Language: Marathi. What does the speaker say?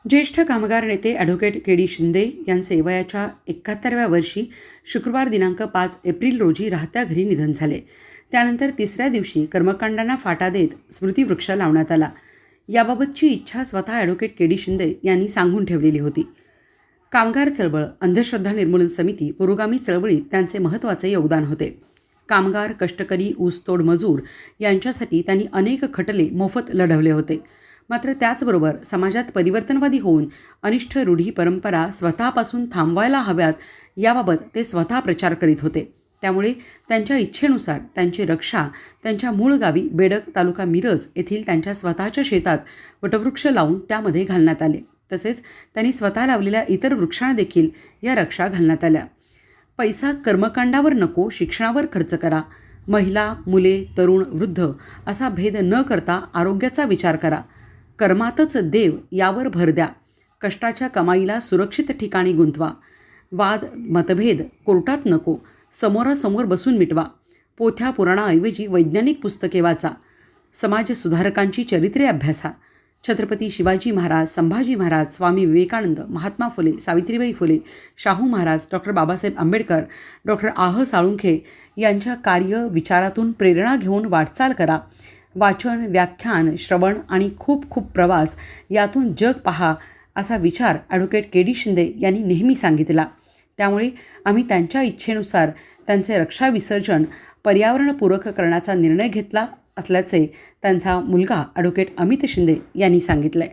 ज्येष्ठ कामगार नेते ॲडव्होकेट के डी शिंदे यांचे वयाच्या 71व्या वर्षी शुक्रवार दिनांक 5 एप्रिल रोजी राहत्या घरी निधन झाले. त्यानंतर तिसऱ्या दिवशी कर्मकांडांना फाटा देत स्मृतिवृक्ष लावण्यात आला. याबाबतची इच्छा स्वतः ॲडव्होकेट के डी शिंदे यांनी सांगून ठेवलेली होती. कामगार चळवळ, अंधश्रद्धा निर्मूलन समिती, पुरोगामी चळवळीत त्यांचे महत्त्वाचे योगदान होते. कामगार, कष्टकरी, ऊसतोड मजूर यांच्यासाठी त्यांनी अनेक खटले मोफत लढवले होते. मात्र त्याचबरोबर समाजात परिवर्तनवादी होऊन अनिष्ट रूढी परंपरा स्वतःपासून थांबवायला हव्यात याबाबत ते स्वतः प्रचार करीत होते. त्यामुळे त्यांच्या इच्छेनुसार त्यांची रक्षा त्यांच्या मूळ गावी बेडग, तालुका मिरज येथील त्यांच्या स्वतःच्या शेतात वटवृक्ष लावून त्यामध्ये घालण्यात आले. तसेच त्यांनी स्वतः लावलेल्या इतर वृक्षांना देखील या रक्षा घालण्यात आल्या. पैसा कर्मकांडावर नको, शिक्षणावर खर्च करा. महिला, मुले, तरुण, वृद्ध असा भेद न करता आरोग्याचा विचार करा. कर्मातच देव यावर भर द्या. कष्टाच्या कमाईला सुरक्षित ठिकाणी गुंतवा. वाद, मतभेद कोर्टात नको, समोरासमोर बसून मिटवा. पोथ्या पुराणाऐवजी वैज्ञानिक पुस्तके वाचा. समाजसुधारकांची चरित्रे अभ्यासा. छत्रपती शिवाजी महाराज, संभाजी महाराज, स्वामी विवेकानंद, महात्मा फुले, सावित्रीबाई फुले, शाहू महाराज, डॉक्टर बाबासाहेब आंबेडकर, डॉक्टर आह साळुंखे यांच्या कार्य विचारातून प्रेरणा घेऊन वाटचाल करा. वाचन, व्याख्यान, श्रवण आणि खूप खूप प्रवास यातून जग पहा असा विचार ॲडव्होकेट के डी शिंदे यांनी नेहमी सांगितला. त्यामुळे आम्ही त्यांच्या इच्छेनुसार त्यांचे रक्षा विसर्जन पर्यावरणपूरक करण्याचा निर्णय घेतला असल्याचे त्यांचा मुलगा ॲडव्होकेट अमित शिंदे यांनी सांगितले.